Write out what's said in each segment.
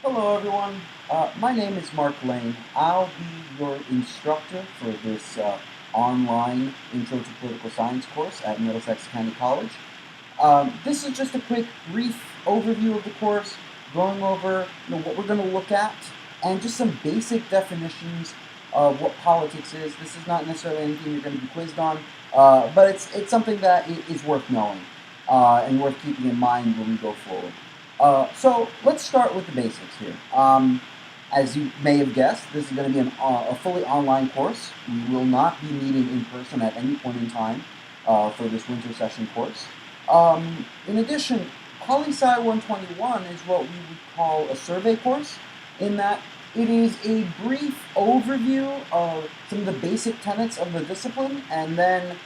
Hello, everyone. My name is Mark Lane. I'll be your instructor for this online Intro to Political Science course at Middlesex County College. This is just a quick, brief overview of the course, going over what we're going to look at, and just some basic definitions of what politics is. This is not necessarily anything you're going to be quizzed on, but it's something that is worth knowing and worth keeping in mind when we go forward. So let's start with the basics here. As you may have guessed, this is going to be a fully online course. We will not be meeting in person at any point in time for this winter session course. In addition, PoliSci 121 is what we would call a survey course, in that it is a brief overview of some of the basic tenets of the discipline, and then,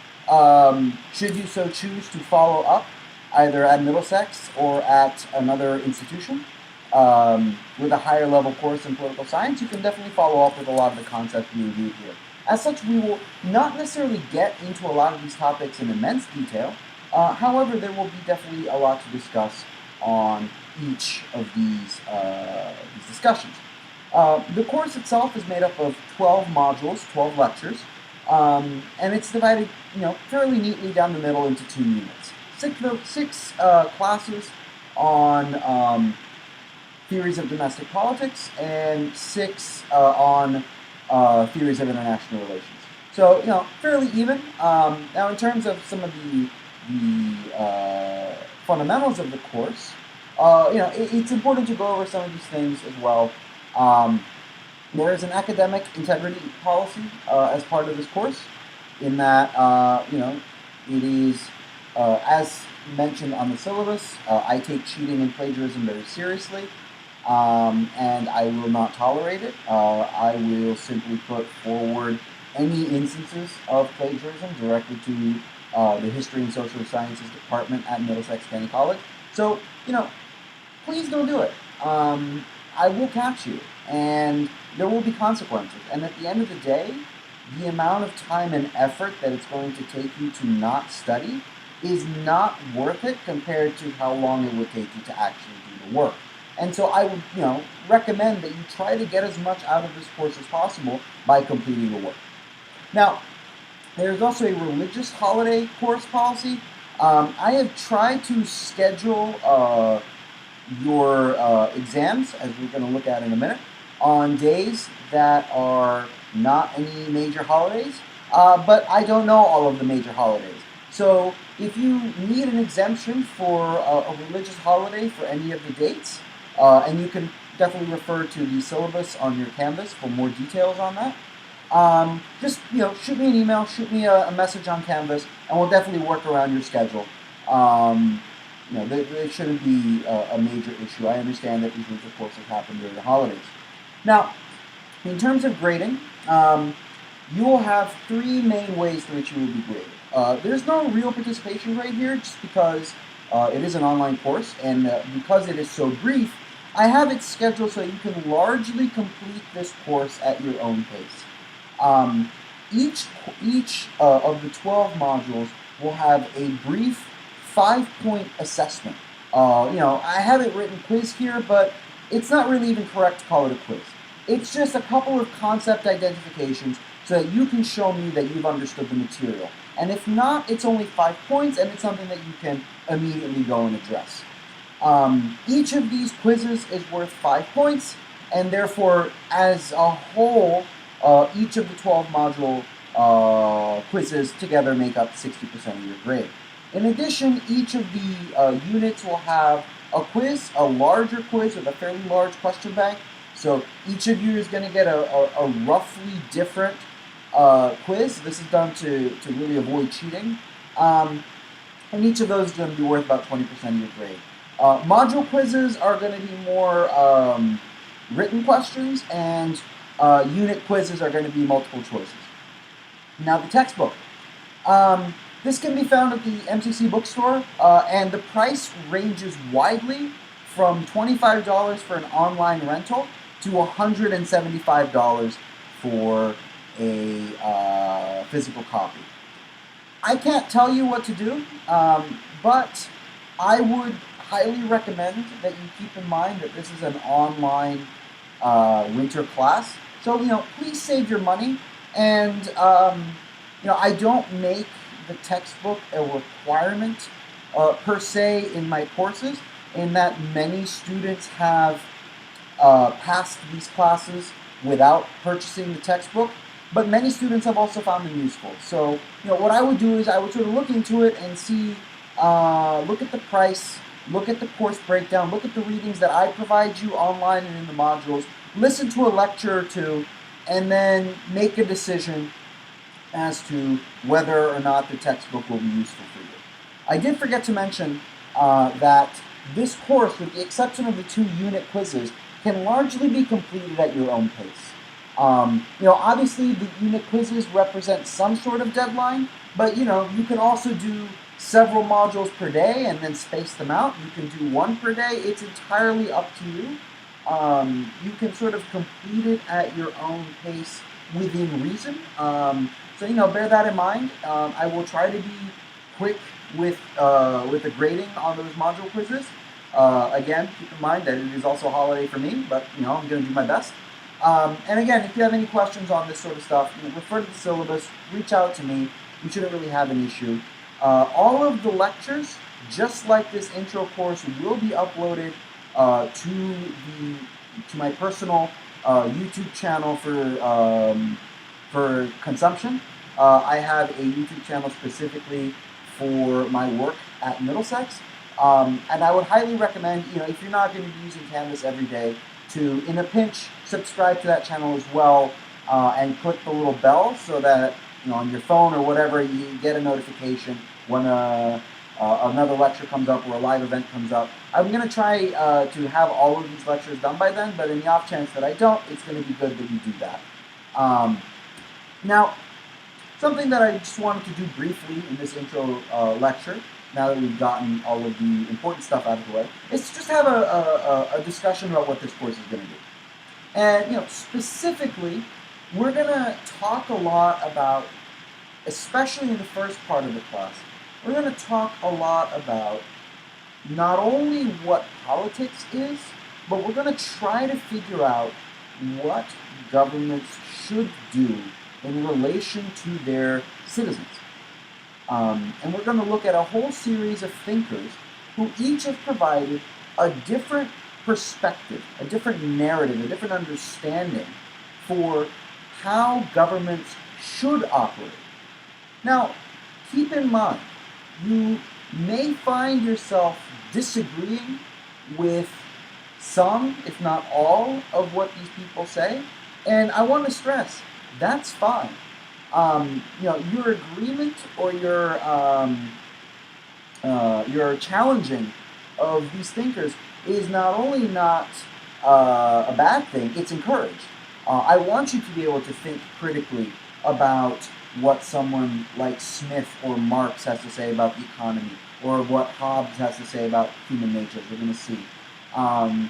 should you so choose to follow up, either at Middlesex or at another institution, with a higher level course in political science, you can definitely follow up with a lot of the concepts we reviewed here. As such, we will not necessarily get into a lot of these topics in immense detail. However, there will be definitely a lot to discuss on each of these discussions. The course itself is made up of 12 modules, 12 lectures, and it's divided, fairly neatly down the middle into two units. Six classes on theories of domestic politics and six on theories of international relations. So, fairly even. Now, in terms of some of the fundamentals of the course, it's important to go over some of these things as well. There is an academic integrity policy as part of this course, in that, it is, as mentioned on the syllabus, I take cheating and plagiarism very seriously, and I will not tolerate it. I will simply put forward any instances of plagiarism directly to the History and Social Sciences Department at Middlesex County College. So, please don't do it. I will catch you, and there will be consequences. And at the end of the day, the amount of time and effort that it's going to take you to not study is not worth it compared to how long it would take you to actually do the work. And so I would, recommend that you try to get as much out of this course as possible by completing the work. Now, there's also a religious holiday course policy. I have tried to schedule your exams, as we're going to look at in a minute, on days that are not any major holidays, but I don't know all of the major holidays. So if you need an exemption for a religious holiday for any of the dates, and you can definitely refer to the syllabus on your Canvas for more details on that, just shoot me an email, shoot me a message on Canvas, and we'll definitely work around your schedule. There shouldn't be a major issue. I understand that these winter courses happen during the holidays. Now, in terms of grading, you will have three main ways through which you will be graded. There's no real participation grade here, just because it is an online course, and because it is so brief, I have it scheduled so you can largely complete this course at your own pace. Each of the 12 modules will have a brief 5-point assessment. I have it written quiz here, but it's not really even correct to call it a quiz. It's just a couple of concept identifications so that you can show me that you've understood the material. And if not, it's only 5 points, and it's something that you can immediately go and address. Each of these quizzes is worth 5 points, and therefore, as a whole, each of the 12 module quizzes together make up 60% of your grade. In addition, each of the units will have a quiz, a larger quiz with a fairly large question bank. So each of you is going to get a roughly different quiz. This is done to really avoid cheating. And each of those is going to be worth about 20% of your grade. Module quizzes are going to be more written questions, and unit quizzes are going to be multiple choices. Now, the textbook. This can be found at the MCC bookstore, and the price ranges widely from $25 for an online rental to $175 for a physical copy. I can't tell you what to do, but I would highly recommend that you keep in mind that this is an online winter class. So, please save your money. And, I don't make the textbook a requirement per se in my courses, in that many students have passed these classes without purchasing the textbook, but many students have also found them useful. So, what I would do is I would sort of look into it and see, look at the price, look at the course breakdown, look at the readings that I provide you online and in the modules, listen to a lecture or two, and then make a decision as to whether or not the textbook will be useful for you. I did forget to mention that this course, with the exception of the 2 unit quizzes, can largely be completed at your own pace. Obviously the unit quizzes represent some sort of deadline, but you can also do several modules per day and then space them out. You can do 1 per day. It's entirely up to you. You can sort of complete it at your own pace within reason. So bear that in mind. I will try to be quick with the grading on those module quizzes. Again, keep in mind that it is also a holiday for me, but I'm going to do my best. And again, if you have any questions on this sort of stuff, refer to the syllabus, reach out to me. You shouldn't really have an issue. All of the lectures, just like this intro course, will be uploaded to my personal YouTube channel for consumption. I have a YouTube channel specifically for my work at Middlesex. And I would highly recommend, if you're not going to be using Canvas every day, to, in a pinch, subscribe to that channel as well, and click the little bell so that, on your phone or whatever, you get a notification when another lecture comes up or a live event comes up. I'm going to try to have all of these lectures done by then, but in the off chance that I don't, it's going to be good that you do that. Now, something that I just wanted to do briefly in this intro lecture, now that we've gotten all of the important stuff out of the way, is to just have a discussion about what this course is going to do. And, specifically, we're going to talk a lot about, especially in the first part of the class, we're going to talk a lot about not only what politics is, but we're going to try to figure out what governments should do in relation to their citizens. And we're going to look at a whole series of thinkers who each have provided a different perspective, a different narrative, a different understanding for how governments should operate. Now, keep in mind, you may find yourself disagreeing with some, if not all, of what these people say, and I want to stress, that's fine. Your agreement or your challenging of these thinkers is not only not a bad thing, it's encouraged. I want you to be able to think critically about what someone like Smith or Marx has to say about the economy, or what Hobbes has to say about human nature. We're going to see. And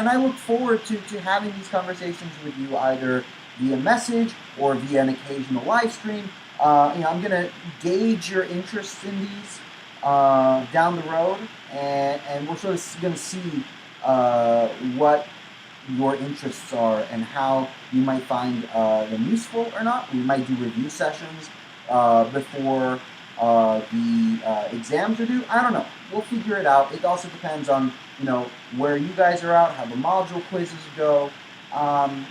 I look forward to having these conversations with you either via message or via an occasional live stream. I'm going to gauge your interest in these down the road, and we're sort of going to see what your interests are and how you might find them useful or not. We might do review sessions before the exams are due. I don't know. We'll figure it out. It also depends on where you guys are at, how the module quizzes go.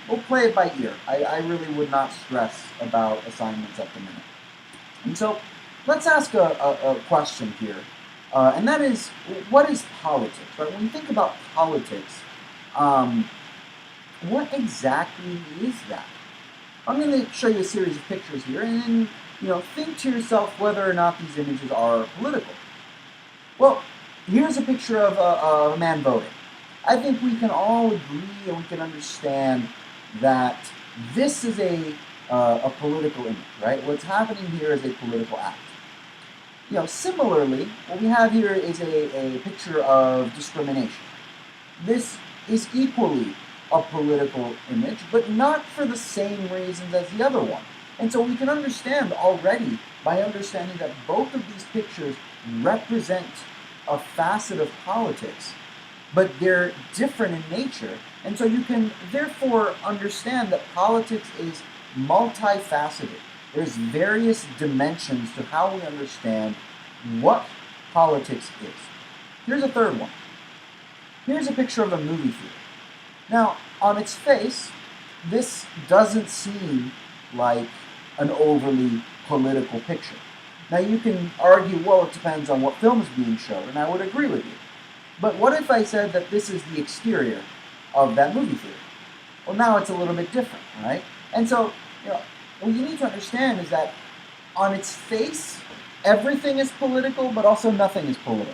We'll play it by ear. I really would not stress about assignments at the minute. And so let's ask a question here, and that is, what is politics? Right? When you think about politics, what exactly is that? I'm going to show you a series of pictures here, and then think to yourself whether or not these images are political. Well, here's a picture of a man voting. I think we can all agree and we can understand that this is a political image, right? What's happening here is a political act. Similarly, what we have here is a picture of discrimination. This is equally a political image, but not for the same reasons as the other one. And so we can understand already, by understanding that both of these pictures represent a facet of politics, but they're different in nature. And so you can therefore understand that politics is multifaceted. There's various dimensions to how we understand what politics is. Here's a third one. Here's a picture of a movie theater. Now, on its face, this doesn't seem like an overly political picture. Now, you can argue, well, it depends on what film is being shown, and I would agree with you. But what if I said that this is the exterior of that movie theater? Well, now it's a little bit different, right? And so, what you need to understand is that on its face, everything is political, but also nothing is political.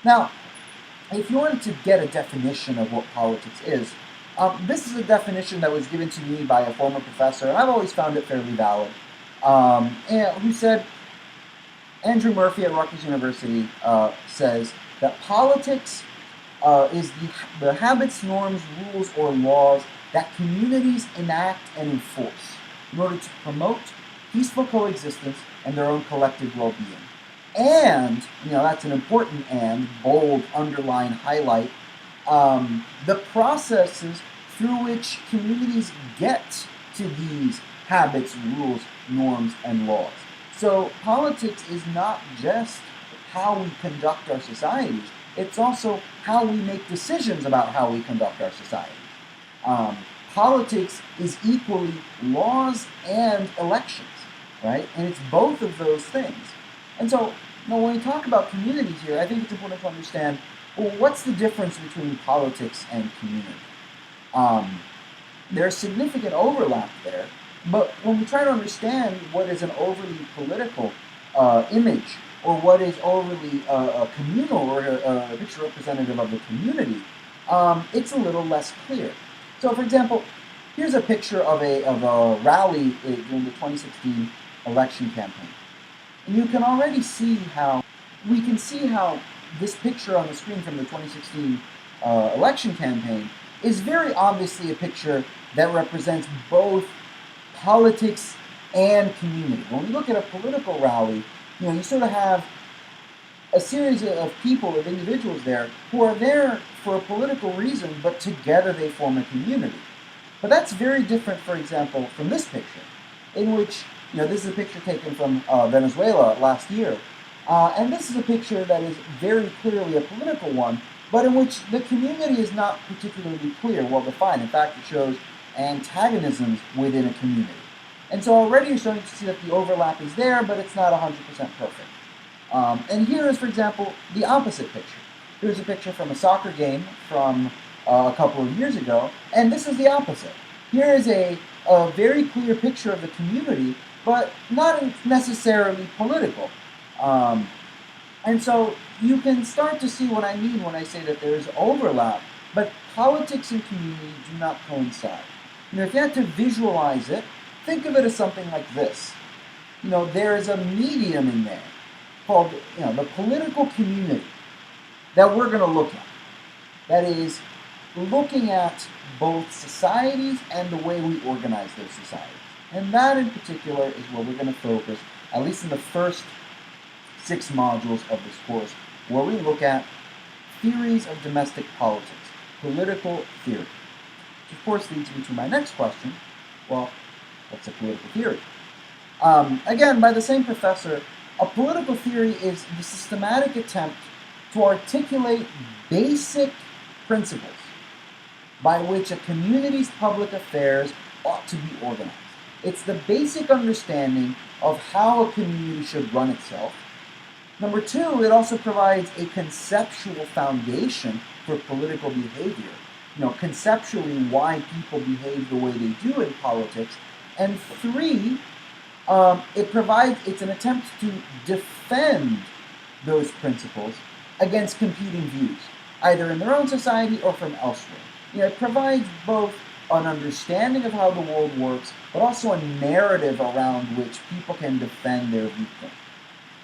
Now, if you wanted to get a definition of what politics is, this is a definition that was given to me by a former professor, and I've always found it fairly valid, who said, Andrew Murphy at Rutgers University says that politics is the habits, norms, rules, or laws that communities enact and enforce in order to promote peaceful coexistence and their own collective well-being. And, that's an important and, bold, underline, highlight, the processes through which communities get to these habits, rules, norms, and laws. So politics is not just how we conduct our societies, it's also how we make decisions about how we conduct our societies. Politics is equally laws and elections, right? And it's both of those things. And so, when we talk about communities here, I think it's important to understand, well, what's the difference between politics and community? There's significant overlap there, but when we try to understand what is an overly political image, or what is overly communal, or a picture representative of the community, it's a little less clear. So, for example, here's a picture of a rally during the 2016 election campaign. And you can already see how this picture on the screen from the 2016 election campaign is very obviously a picture that represents both politics and community. When we look at a political rally, you sort of have a series of people, of individuals there, who are there for a political reason, but together they form a community. But that's very different, for example, from this picture, in which, this is a picture taken from Venezuela last year, and this is a picture that is very clearly a political one, but in which the community is not particularly clear, well defined. In fact, it shows antagonisms within a community. And so already you're starting to see that the overlap is there, but it's not 100% perfect. And here is, for example, the opposite picture. Here's a picture from a soccer game from a couple of years ago, and this is the opposite. Here is a very clear picture of the community, but not necessarily political. And so you can start to see what I mean when I say that there is overlap, but politics and community do not coincide. If you had to visualize it, think of it as something like this. There is a medium in there called, the political community that we're going to look at. That is, looking at both societies and the way we organize those societies. And that in particular is where we're going to focus, at least in the first 6 modules of this course, where we look at theories of domestic politics, political theory. Which of course leads me to my next question. Well, what's a political theory? Again, by the same professor, a political theory is the systematic attempt to articulate basic principles by which a community's public affairs ought to be organized. It's the basic understanding of how a community should run itself. Number 2, it also provides a conceptual foundation for political behavior. Conceptually why people behave the way they do in politics. And 3, it's an attempt to defend those principles against competing views, either in their own society or from elsewhere. It provides both an understanding of how the world works, but also a narrative around which people can defend their viewpoint.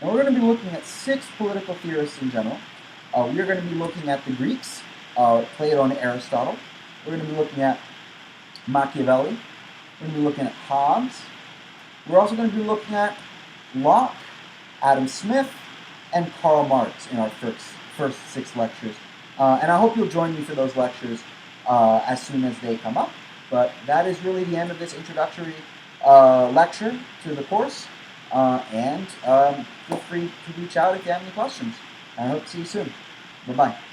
Now we're going to be looking at 6 political theorists in general. We're going to be looking at the Greeks, Plato and Aristotle. We're going to be looking at Machiavelli. We're going to be looking at Hobbes. We're also going to be looking at Locke, Adam Smith, and Karl Marx in our first 6 lectures. And I hope you'll join me for those lectures as soon as they come up. But that is really the end of this introductory lecture to the course. And feel free to reach out if you have any questions. I hope to see you soon. Bye-bye.